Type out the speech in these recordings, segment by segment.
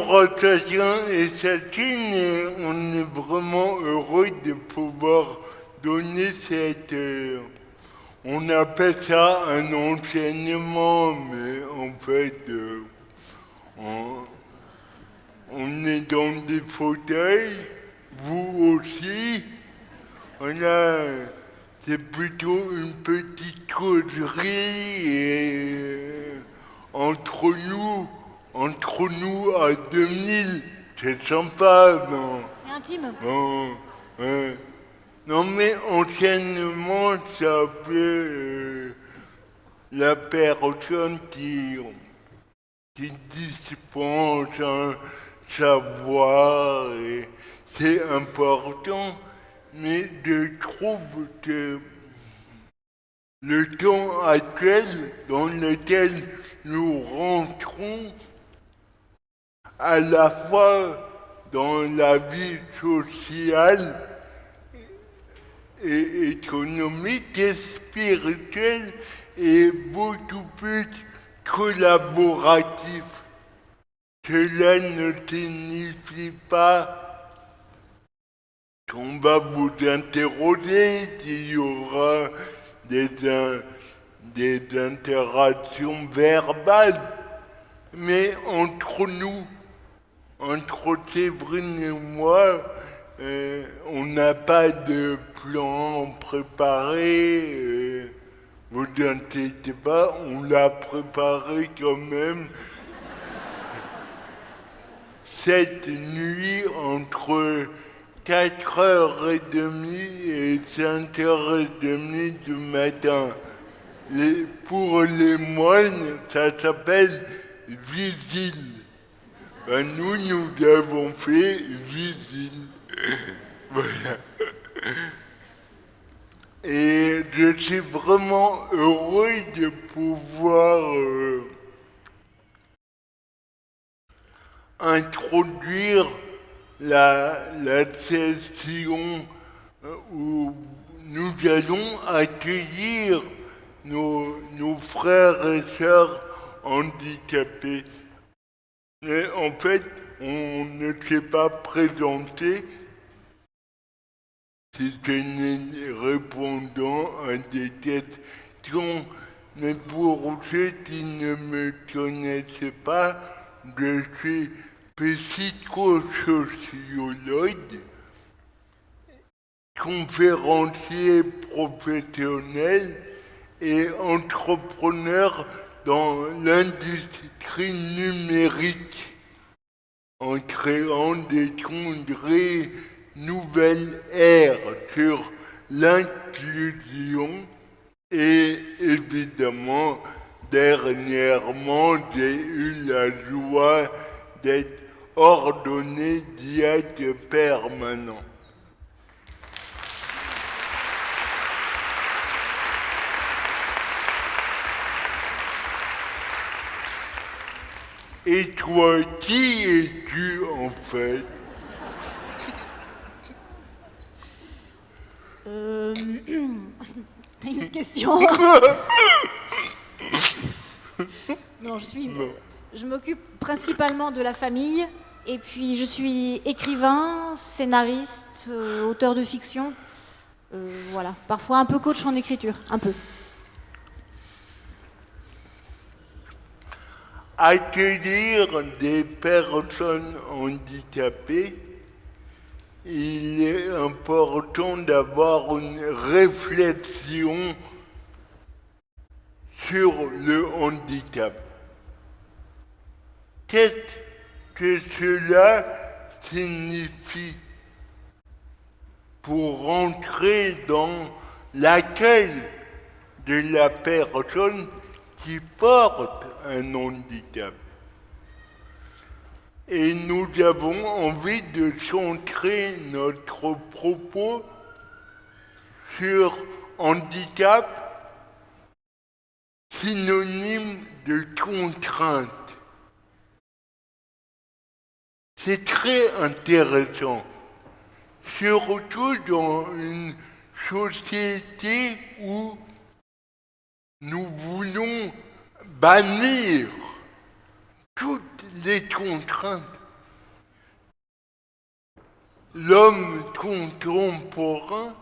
Anastasia et Satine, et on est vraiment heureux de pouvoir donner cette... on appelle ça un enseignement, mais en fait, on, on est dans des fauteuils, vous aussi. Voilà, c'est plutôt une petite causerie et entre nous à 2000, c'est sympa, non? C'est intime. Non, non mais anciennement, ça fait la personne qui dispense un savoir et c'est important, mais je trouve que le temps actuel dans lequel nous rentrons, à la fois dans la vie sociale et économique et spirituelle, est beaucoup plus collaboratif. Cela ne signifie pas qu'on va vous interroger, qu'il y aura des, des interactions verbales, mais entre nous, entre Séverine et moi, on n'a pas de plan préparé. Vous inquiétez pas, on l'a préparé quand même. Cette nuit, entre 4h30 et 5h30 du matin. Pour les moines, ça s'appelle vigile. Ben nous avons fait vigile. Voilà. Et je suis vraiment heureux de pouvoir introduire la session où nous allons accueillir nos frères et sœurs handicapés. Mais en fait, on ne s'est pas présenté, c'était répondant à des questions. Mais pour ceux qui ne me connaissaient pas, je suis psychosociologue, conférencier professionnel et entrepreneur dans l'industrie numérique en créant des congrès nouvelle ère sur l'inclusion et évidemment dernièrement j'ai eu la joie d'être ordonné diacre permanent. Et toi, qui es-tu en fait? T'as une autre question? Non, je m'occupe principalement de la famille, et puis je suis écrivain, scénariste, auteur de fiction. Voilà, parfois un peu coach en écriture, un peu. Accueillir des personnes handicapées, il est important d'avoir une réflexion sur le handicap. Qu'est-ce que cela signifie pour rentrer dans l'accueil de la personne qui porte un handicap? Et nous avons envie de centrer notre propos sur handicap, synonyme de contrainte. C'est très intéressant, surtout dans une société où nous voulons bannir toutes les contraintes. l'homme contemporain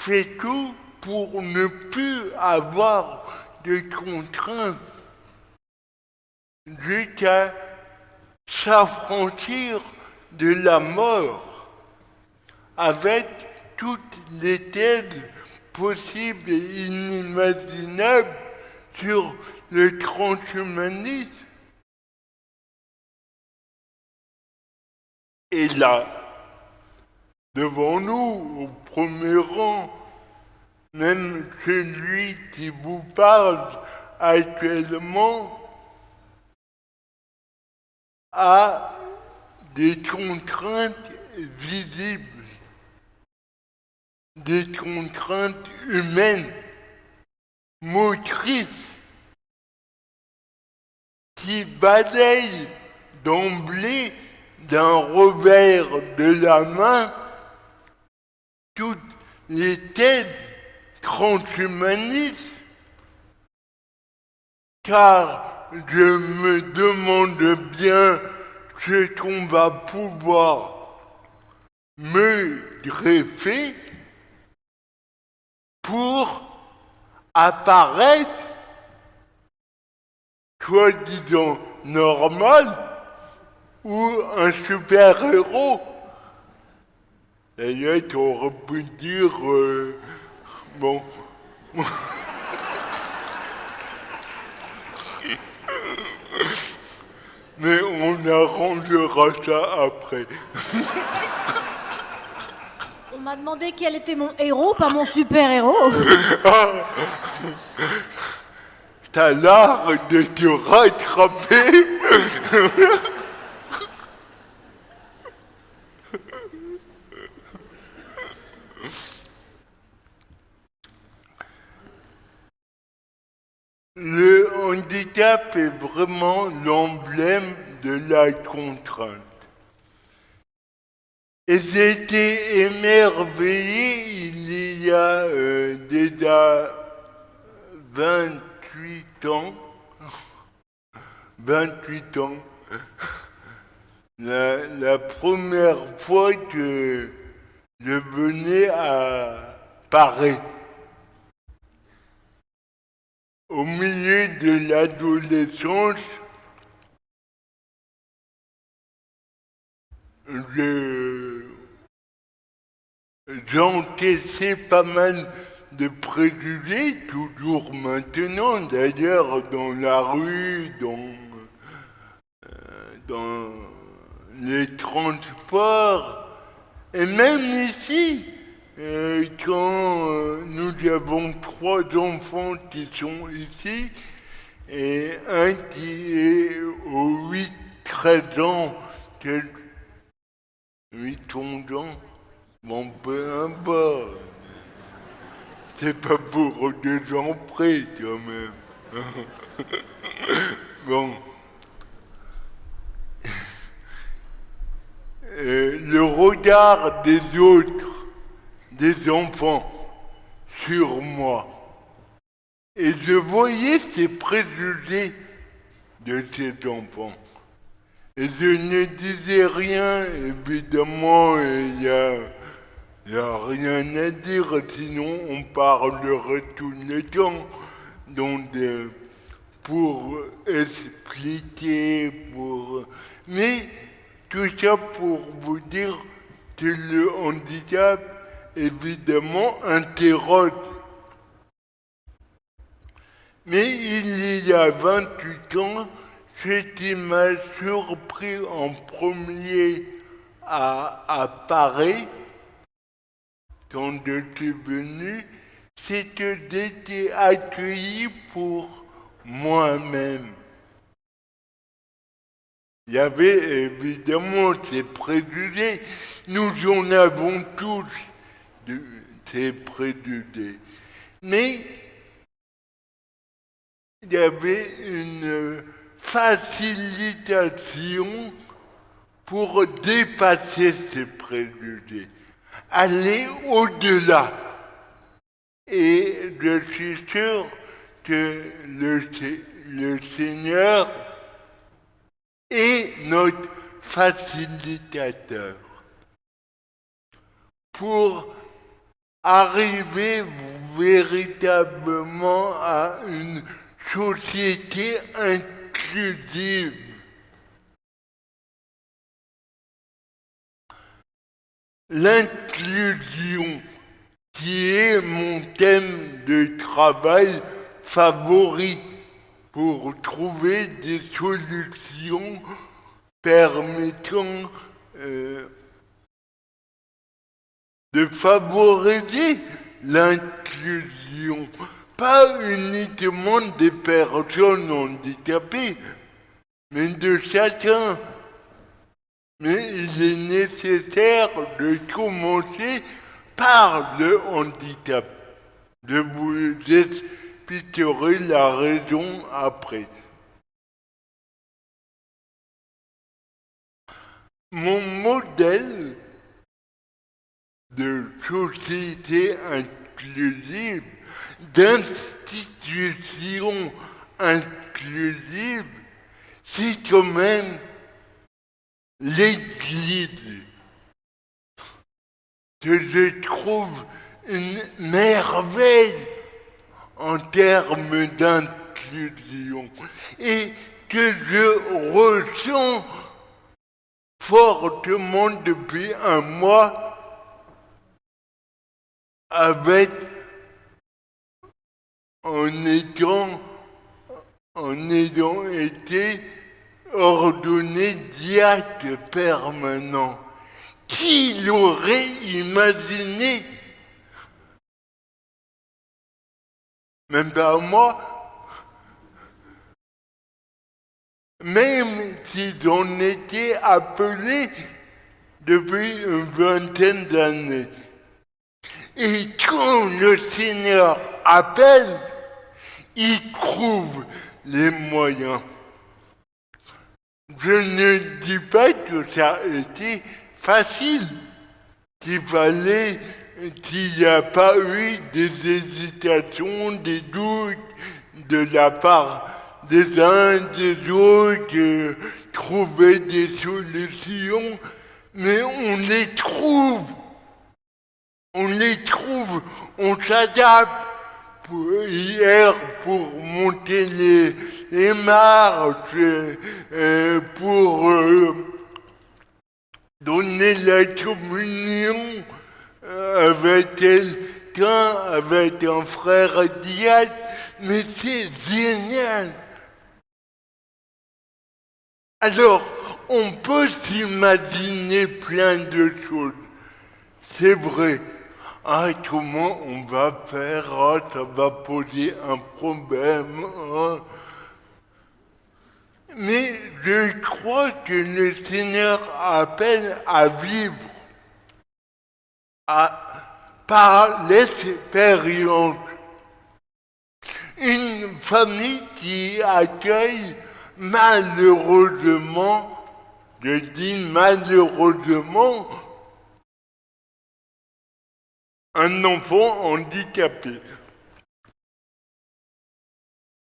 fait tout pour ne plus avoir de contraintes jusqu'à s'affranchir de la mort avec toutes les thèses possibles et inimaginables sur le transhumanisme. Et là, devant nous, au premier rang, même celui qui vous parle actuellement a des contraintes visibles, des contraintes humaines, motrices, qui balayent d'emblée d'un revers de la main toutes les thèses transhumanistes, car je me demande bien ce qu'on va pouvoir me greffer pour apparaître soi-disant normal ou un super-héros. D'ailleurs, tu aurais pu dire, bon, mais on arrangera ça après. On m'a demandé quel était mon héros, pas mon super-héros. T'as l'art de te rattraper. Le handicap est vraiment l'emblème de la contrainte. Et j'ai été émerveillé il y a déjà 28 ans, 28 ans, la première fois que je venais à Paris. Au milieu de l'adolescence, j'encaissais pas mal de préjugés, toujours maintenant, d'ailleurs dans la rue, dans les transports, et même ici, quand nous avons 3 enfants qui sont ici, et un qui est aux 8-13 ans, 8-11 ans, bon, peu importe. C'est pas pour 2 ans près, quand même. Bon. Le regard des autres, des enfants, sur moi. Et je voyais ces préjugés de ces enfants. Et je ne disais rien, évidemment, il n'y a rien à dire, sinon on parlerait tout le temps. Donc, pour expliquer, Mais tout ça pour vous dire que le handicap, évidemment, interroge. Mais il y a 28 ans, ce qui m'a surpris en premier à Paris, quand je suis venu, c'est que j'étais accueilli pour moi-même. Il y avait évidemment ces préjugés, nous en avons tous ces préjugés. Mais il y avait une facilitation pour dépasser ces préjugés, aller au-delà. Et je suis sûr que le Seigneur est notre facilitateur. pour arriver véritablement à une société inclusive. L'inclusion, qui est mon thème de travail favori pour trouver des solutions permettant de favoriser l'inclusion, pas uniquement des personnes handicapées, mais de chacun. Mais il est nécessaire de commencer par le handicap. Je vous expliquerai la raison après. Mon modèle de société inclusive, d'institution inclusive, c'est quand même l'Église, que je trouve une merveille en termes d'inclusion et que je ressens fortement depuis un mois en ayant été ordonné diacre permanent. Qui l'aurait imaginé? Même pas moi. Même si j'en étais appelé depuis une vingtaine d'années. Et quand le Seigneur appelle, il trouve les moyens. Je ne dis pas que ça a été facile, qu'il n'y a pas eu des hésitations, des doutes de la part des uns, des autres, trouver des solutions, mais on les trouve, on s'adapte. Hier, pour monter les marches, pour donner la communion avec quelqu'un, avec un frère diacre, mais c'est génial. Alors, on peut s'imaginer plein de choses, c'est vrai. Ah, comment on va faire? Ah, ça va poser un problème. Ah. Mais je crois que le Seigneur appelle à vivre par l'expérience. Une famille qui accueille malheureusement, je dis malheureusement, un enfant handicapé.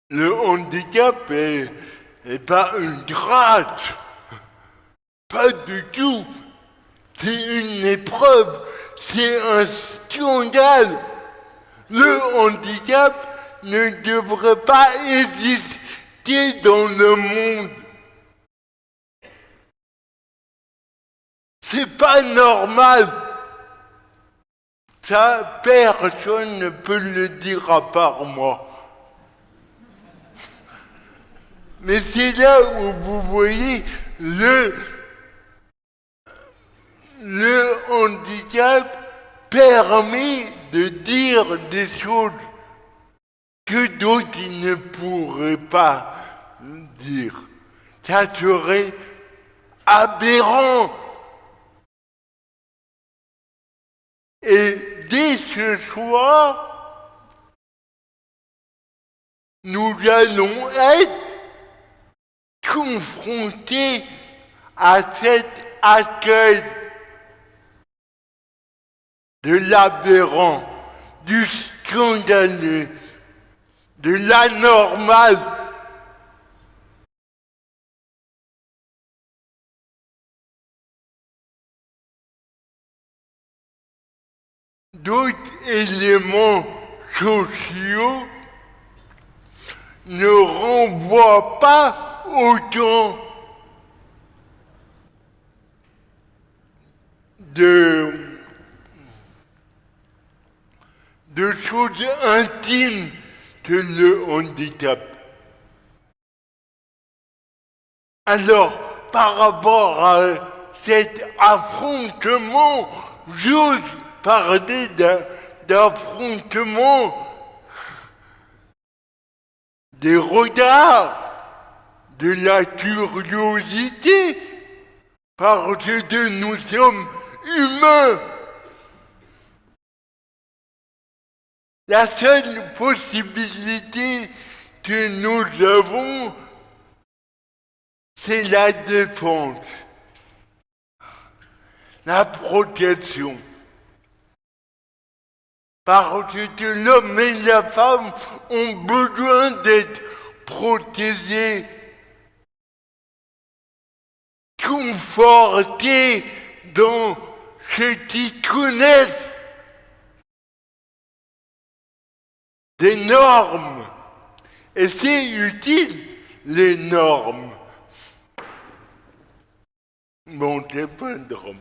Le handicap est pas une grâce, pas du tout. C'est une épreuve, c'est un scandale. Le handicap ne devrait pas exister dans le monde. C'est pas normal. Ça, personne ne peut le dire à part moi. Mais c'est là où vous voyez le handicap permet de dire des choses que d'autres ne pourraient pas dire. Ça serait aberrant. Et dès ce soir, nous allons être confrontés à cet accueil de l'aberrant, du scandaleux, de l'anormal. d'autres éléments sociaux ne renvoient pas autant de choses intimes que le handicap. Alors, par rapport à cet affrontement, j'ose parler d'affrontement des regards, de la curiosité, parce que nous sommes humains. La seule possibilité que nous avons, c'est la défense, la protection. Parce que l'homme et la femme ont besoin d'être protégés, confortés dans ce qu'ils connaissent, des normes. Et c'est utile, les normes. Bon, c'est pas un drame.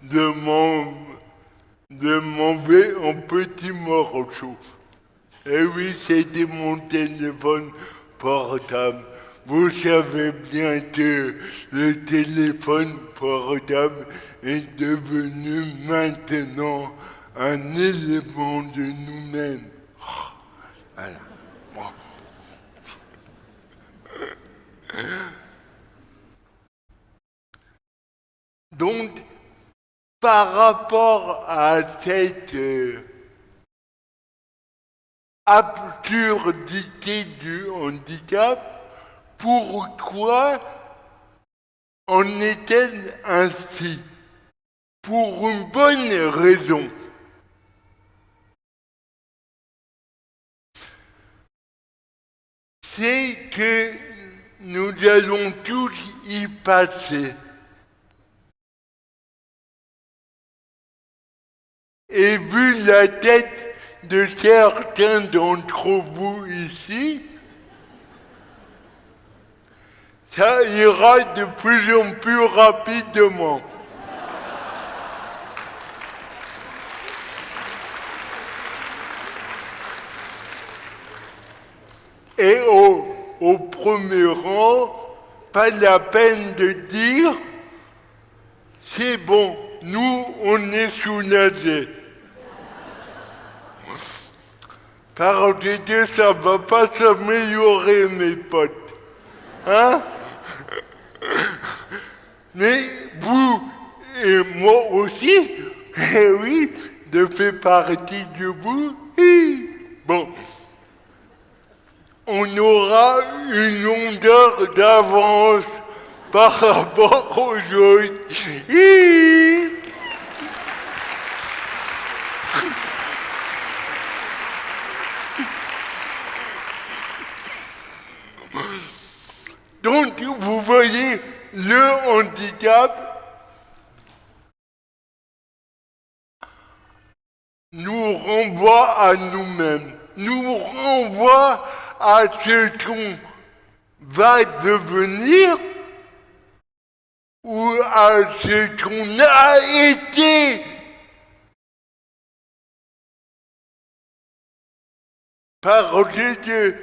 De m'enlever un petit morceau. Et oui, c'était mon téléphone portable. Vous savez bien que le téléphone portable est devenu maintenant un élément de nous-mêmes. Voilà. Bon. Donc, par rapport à cette absurdité du handicap, pourquoi en est-elle ainsi? Pour une bonne raison. C'est que nous allons tous y passer. Et vu la tête de certains d'entre vous ici, ça ira de plus en plus rapidement. Et au premier rang, pas la peine de dire, c'est bon, nous on est soulagés. Parce que ça va pas s'améliorer, mes potes. Hein? Mais vous et moi aussi, eh oui, je fais partie de vous. Bon, on aura une longueur d'avance par rapport aux autres. Donc, vous voyez, le handicap nous renvoie à nous-mêmes, nous renvoie à ce qu'on va devenir ou à ce qu'on a été. Parce que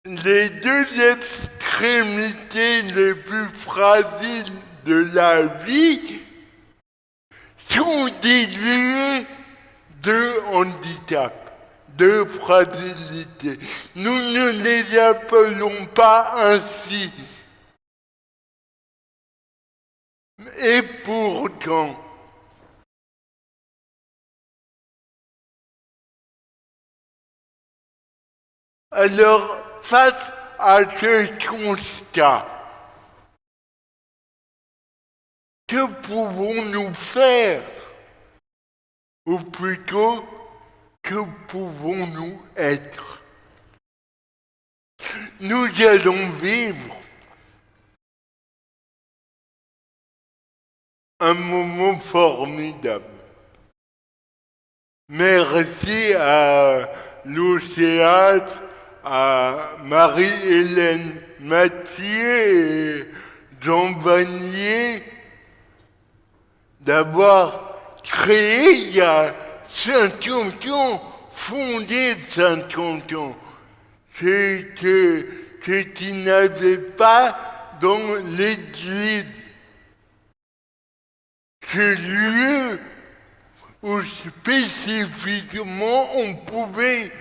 les deux extrémités les plus fragiles de la vie sont des lieux de handicap, de fragilité. Nous ne les appelons pas ainsi. Et pourtant, alors, face à ce constat, que pouvons-nous faire? Ou plutôt, que pouvons-nous être? Nous allons vivre un moment formidable. Merci à l'Océan, à Marie-Hélène Mathieu et Jean Vanier d'avoir créé il y a 50 ans, fondé 50 ans, ce qu'il n'avait pas dans l'Église. Ce lieu où spécifiquement on pouvait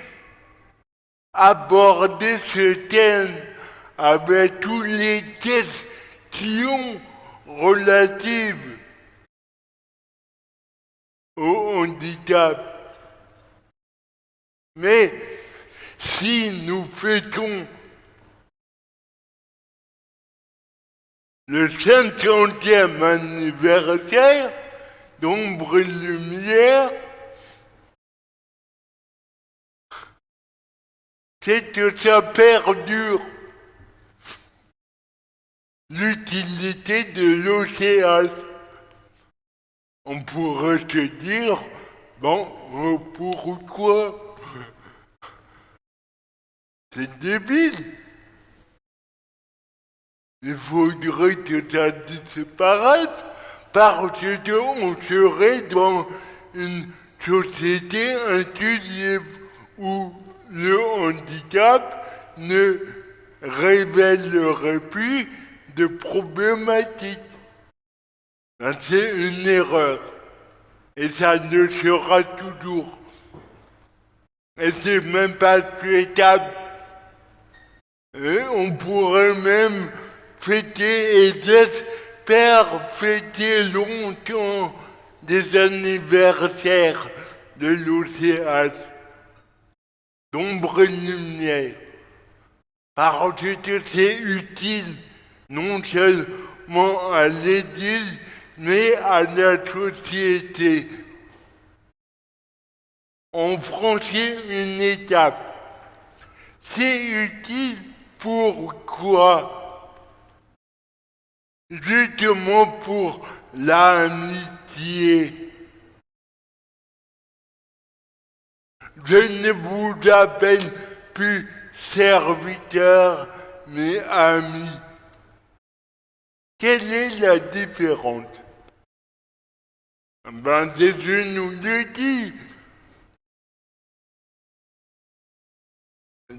aborder ce thème avec tous les questions relatives au handicap. Mais si nous fêtons le 50e anniversaire d'Ombre et Lumière, c'est que ça perdure l'utilité de l'océan. On pourrait se dire, bon, pourquoi? C'est débile. Il faudrait que ça disparaisse parce qu'on serait dans une société inclusive où le handicap ne révélerait plus de problématiques. C'est une erreur. Et ça le sera toujours. Et c'est même pas souhaitable. Et on pourrait même fêter et j'espère fêter longtemps des anniversaires de l'océan, d'Ombre et Lumière, parce que c'est utile non seulement à l'Église, mais à la société. On franchit une étape. C'est utile pourquoi? Justement pour l'amitié. Je ne vous appelle plus serviteur, mais ami. Quelle est la différence? Ben, Jésus nous le dit.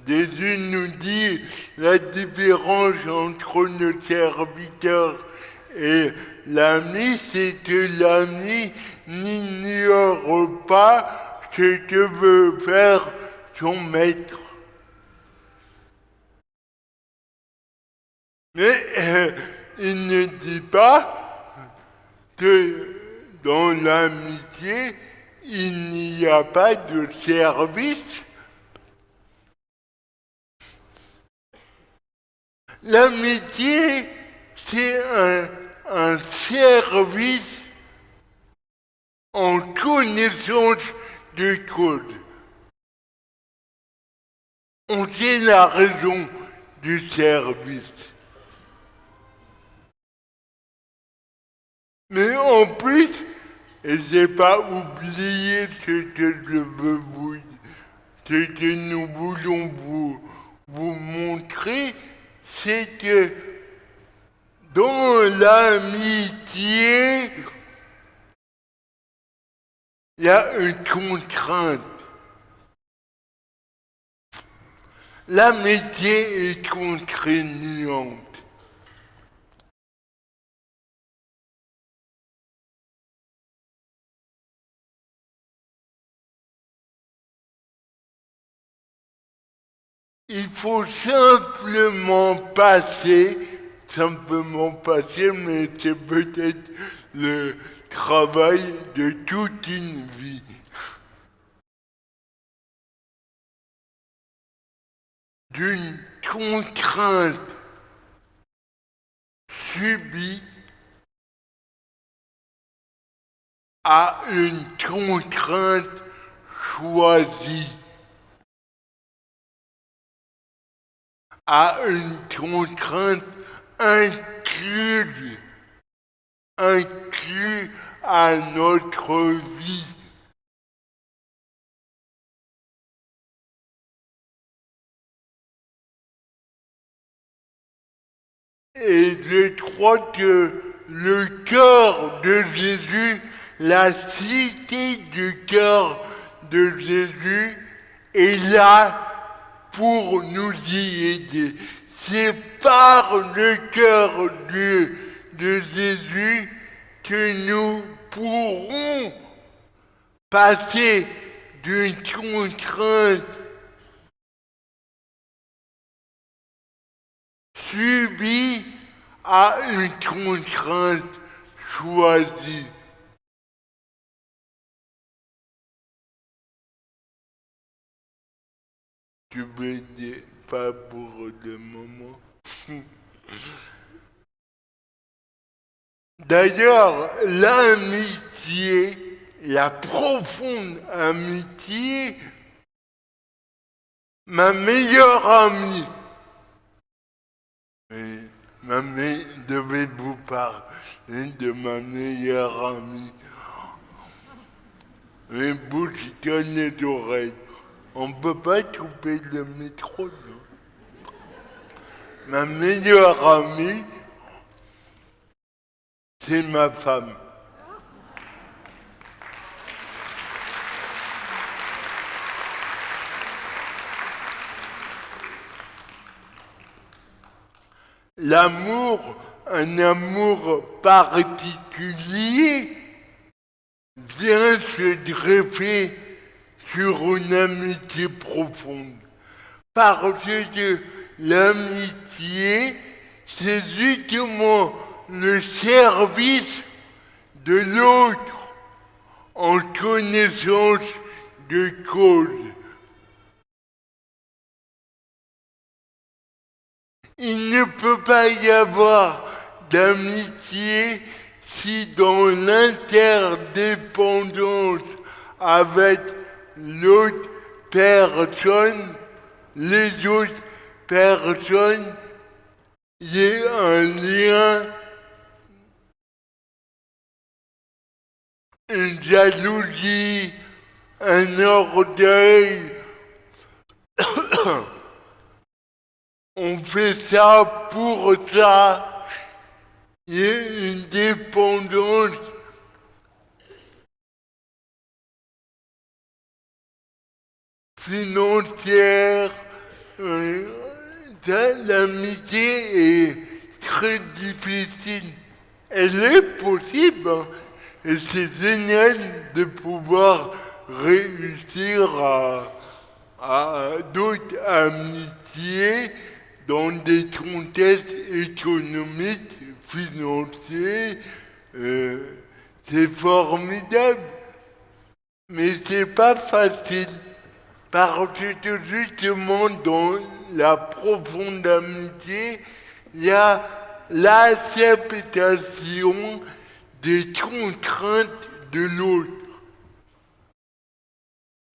Jésus nous dit la différence entre le serviteur et l'ami, c'est que l'ami n'ignore pas ce que veut faire son maître. Mais il ne dit pas que dans l'amitié, il n'y a pas de service. L'amitié, c'est un service en connaissance de cause. On sait la raison du service. Mais en plus, et j'ai pas oublié ce que je veux vous, ce que nous voulons vous montrer, c'est que dans l'amitié, il y a une contrainte. L'amitié est contraignante. Il faut simplement passer, mais c'est peut-être le travail de toute une vie. D'une contrainte subie à une contrainte choisie, à une contrainte incluse à notre vie. Et je crois que le cœur de Jésus, la cité du cœur de Jésus est là pour nous y aider. C'est par le cœur de Jésus que nous pourrons passer d'une contrainte subie à une contrainte choisie. Je vais dire pas pour le moment. D'ailleurs, l'amitié, la profonde amitié, ma meilleure amie, devez vous parler de ma meilleure amie. Les bouches donnent les oreilles. On ne peut pas couper le micro, non. Ma meilleure amie, c'est ma femme. L'amour, un amour particulier, vient se greffer sur une amitié profonde. Parce que l'amitié, c'est justement le service de l'autre en connaissance de cause. Il ne peut pas y avoir d'amitié si dans l'interdépendance avec l'autre personne, les autres personnes, il y a un lien, une jalousie, un orgueil. On fait ça pour ça. Il y a une dépendance financière. L'amitié est très difficile. Elle est possible, hein, et c'est génial de pouvoir réussir à d'autres amitiés dans des contextes économiques, financiers. C'est formidable, mais c'est pas facile. Parce que justement, dans la profonde amitié, il y a l'acceptation des contraintes de l'autre.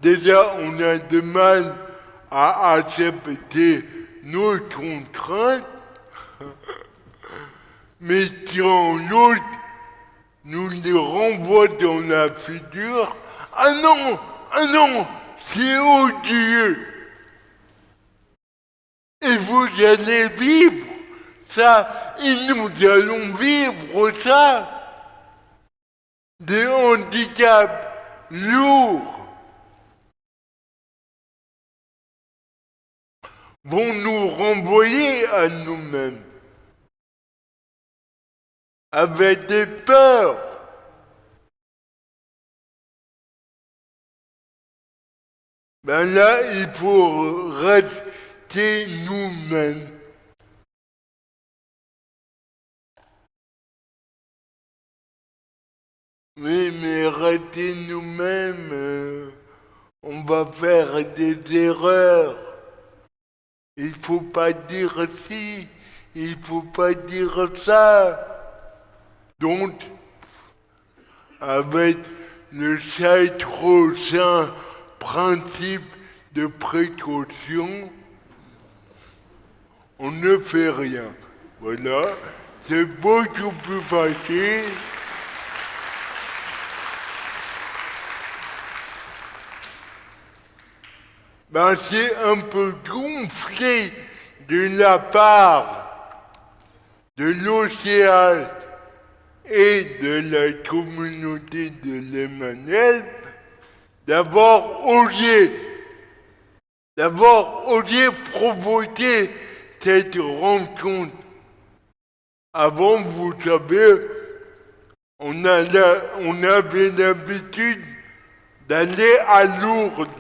Déjà, on a du mal à accepter nos contraintes, mais quand l'autre nous les renvoie dans la figure, ah non, c'est odieux. Et vous allez vivre ça, et nous allons vivre ça. Des handicaps lourds vont nous renvoyer à nous-mêmes avec des peurs. Ben là, il faut rester nous-mêmes. Oui, mais rester nous-mêmes, on va faire des erreurs. Il ne faut pas dire ci, il ne faut pas dire ça. Donc, avec le sacro-saint principe de précaution, on ne fait rien. Voilà, c'est beaucoup plus facile. ben c'est un peu gonflé de la part de l'OCH et de la communauté de l'Emmanuel d'avoir osé provoquer cette rencontre. Avant, vous savez, on avait l'habitude d'aller à Lourdes.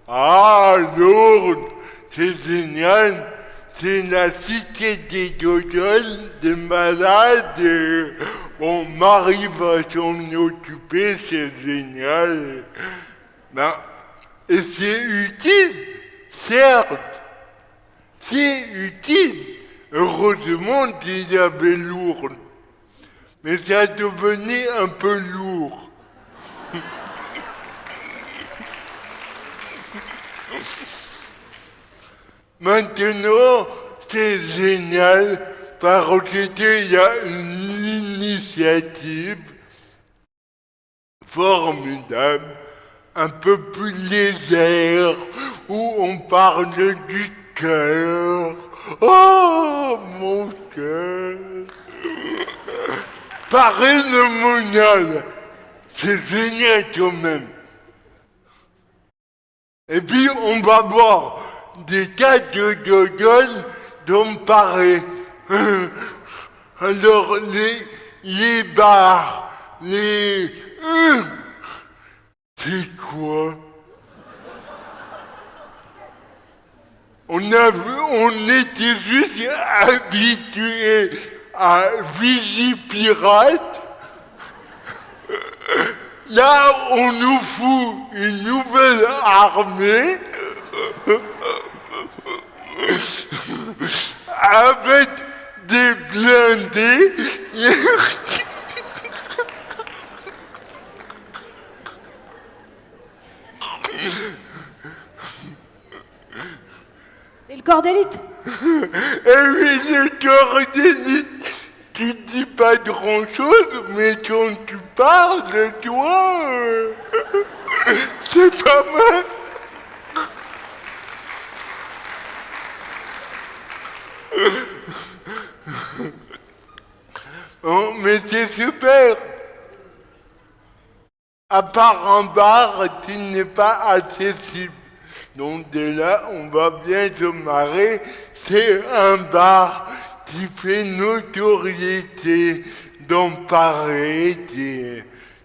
Ah, Lourdes, c'est génial. C'est la cité des dodoles, des malades. Et bon, Marie va s'en occuper, c'est génial. Ben, et c'est utile, certes. C'est utile. Heureusement qu'il y avait Lourdes. Mais ça devenait un peu lourd. Maintenant, c'est génial parce qu'il y a une initiative formidable, un peu plus légère, où on parle du cœur. Oh, mon cœur! Parrain c'est génial quand même. Et puis on va voir des cas de gueule dans Paris. Alors les bars, c'est quoi? On était juste habitués à Vigipirate. Là, on nous fout une nouvelle armée avec des blindés. C'est le corps d'élite. Et oui, le corps d'élite. Tu dis pas grand-chose, mais quand tu parles de toi, c'est pas mal. Oh, mais c'est super. À part un bar qui n'est pas accessible. Donc de là, on va bien se marrer. C'est un bar qui fait notoriété dans Paris.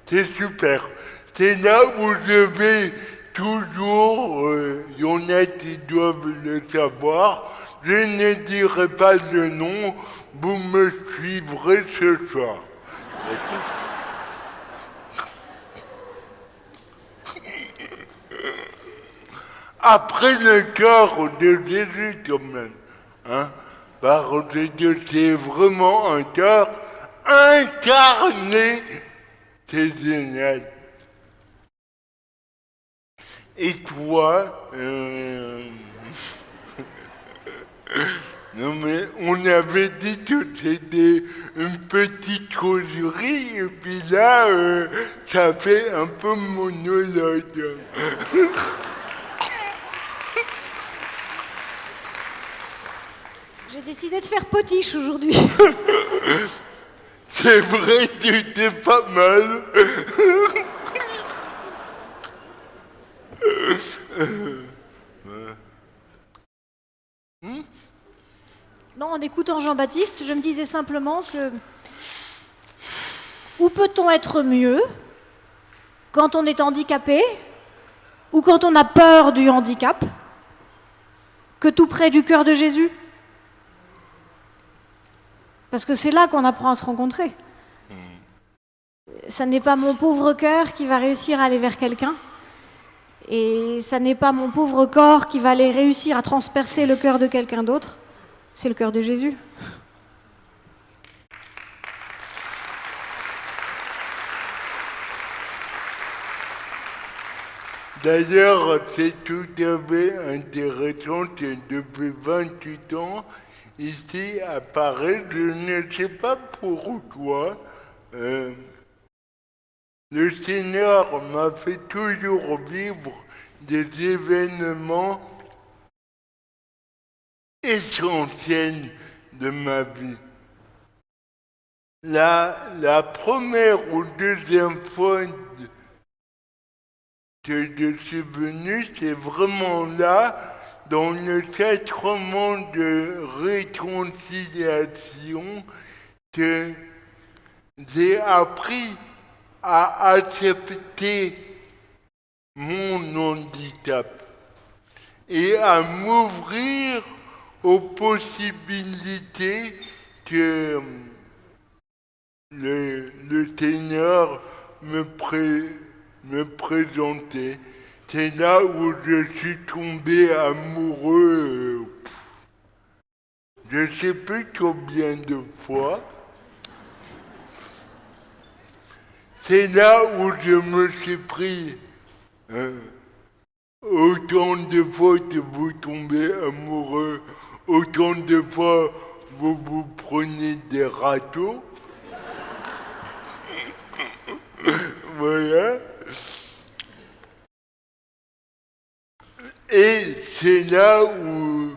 C'est super. C'est là où je vais toujours. Il y en a qui doivent le savoir. Je ne dirai pas le nom. Vous me suivrez ce soir. Après le cœur de Jésus quand même, hein, parce que c'est vraiment un cœur incarné, c'est génial. Et toi, non mais on avait dit que c'était une petite causerie et puis là, ça fait un peu monologue. J'ai décidé de faire potiche aujourd'hui. C'est vrai, tu étais pas mal. Non, en écoutant Jean-Baptiste, je me disais simplement que où peut-on être mieux quand on est handicapé ou quand on a peur du handicap que tout près du cœur de Jésus? Parce que c'est là qu'on apprend à se rencontrer. Ça n'est pas mon pauvre cœur qui va réussir à aller vers quelqu'un. Et ça n'est pas mon pauvre corps qui va aller réussir à transpercer le cœur de quelqu'un d'autre. C'est le cœur de Jésus. D'ailleurs, c'est tout à fait intéressant que depuis 28 ans, ici à Paris, je ne sais pas pourquoi, le Seigneur m'a fait toujours vivre des événements essentielles de ma vie. La première ou deuxième fois que je suis venu, c'est vraiment là, dans le sacrement de réconciliation, que j'ai appris à accepter mon handicap et à m'ouvrir aux possibilités que le Seigneur me présentait. C'est là où je suis tombé amoureux, je ne sais plus combien de fois. C'est là où je me suis pris autant de fois que vous tombez amoureux, autant de fois vous prenez des râteaux. Voilà. Et c'est là où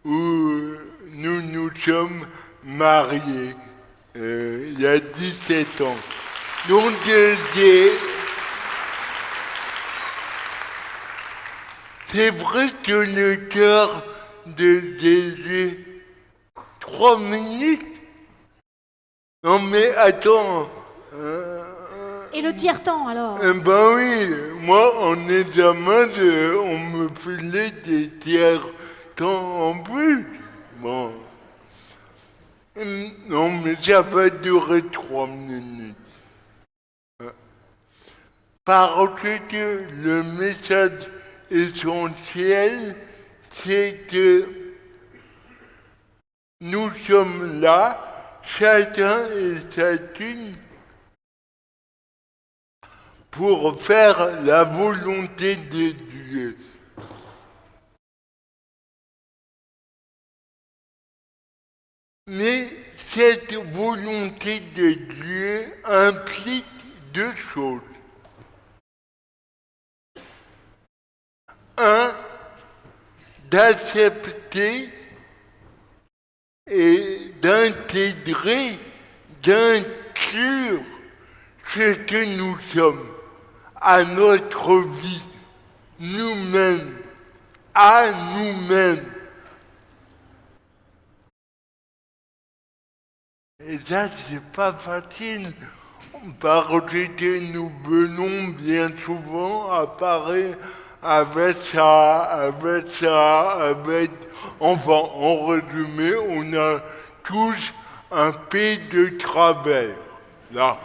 nous nous sommes mariés, il y a 17 ans. Donc c'est vrai que le cœur de Jésus, 3 minutes. Non mais attends. Et le tiers-temps alors? Ben oui, moi en examen, on me filait des tiers-temps en plus. Bon. Non mais ça va durer 3 minutes. Parce que le message essentiel, c'est que nous sommes là, chacun et chacune, pour faire la volonté de Dieu. Mais cette volonté de Dieu implique 2 choses. Un, d'accepter et d'intégrer, d'inclure ce que nous sommes à notre vie, nous-mêmes, à nous-mêmes. Et ça, c'est pas facile, parce que nous venons bien souvent apparaître avec ça, enfin, en résumé, on a tous un pied de travers, là.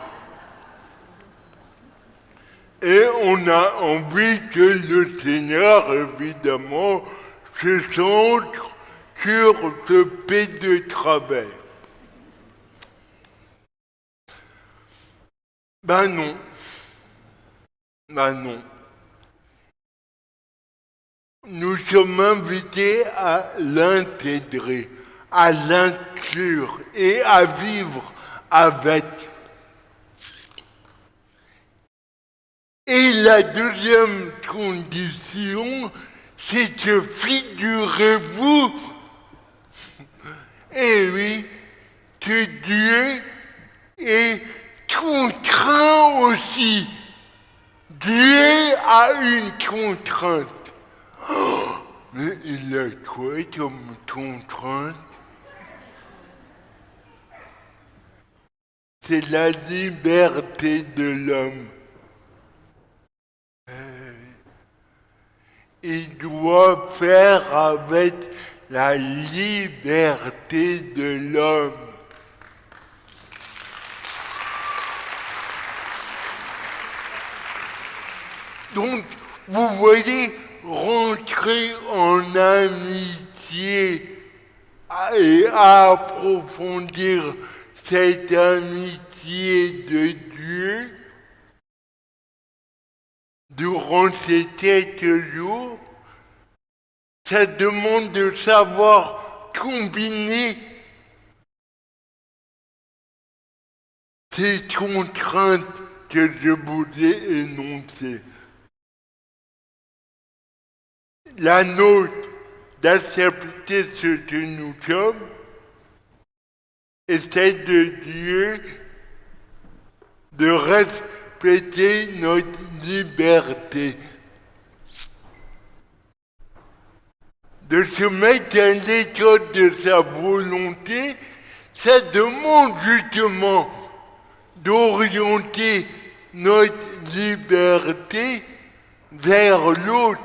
Et on a envie que le Seigneur, évidemment, se centre sur ce pied de travers. Ben non. Nous sommes invités à l'intégrer, à l'inclure et à vivre avec. Et la deuxième condition, c'est que figurez-vous, et oui, que Dieu est contraint aussi. Dieu a une contrainte. Oh, mais il a quoi comme contrainte? C'est la liberté de l'homme. Il doit faire avec la liberté de l'homme. Donc, vous voyez, rentrer en amitié et approfondir cette amitié de Dieu durant ces 7 jours, ça demande de savoir combiner ces contraintes que je vous ai énoncées. La nôtre d'accepter ce que nous sommes et celle de Dieu de respecter notre liberté, de se mettre à l'écoute de sa volonté. Ça demande justement d'orienter notre liberté vers l'autre.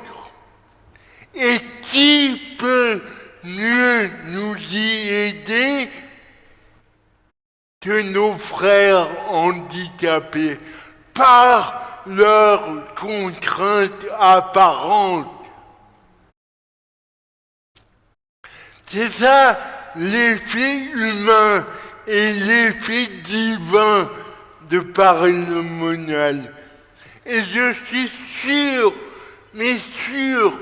Et qui peut mieux nous y aider que nos frères handicapés par leurs contraintes apparentes? C'est ça l'effet humain et l'effet divin de Paranormal. Et je suis sûr, mais sûr,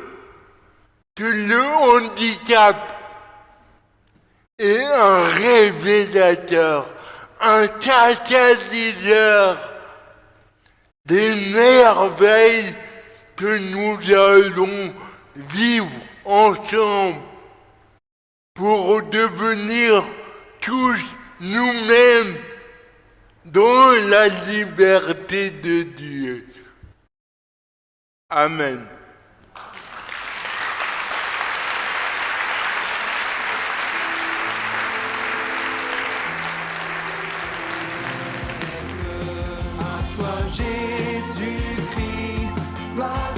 que le handicap est un révélateur, un catalyseur des merveilles que nous allons vivre ensemble pour devenir tous nous-mêmes dans la liberté de Dieu. Amen. À toi Jésus-Christ, gloire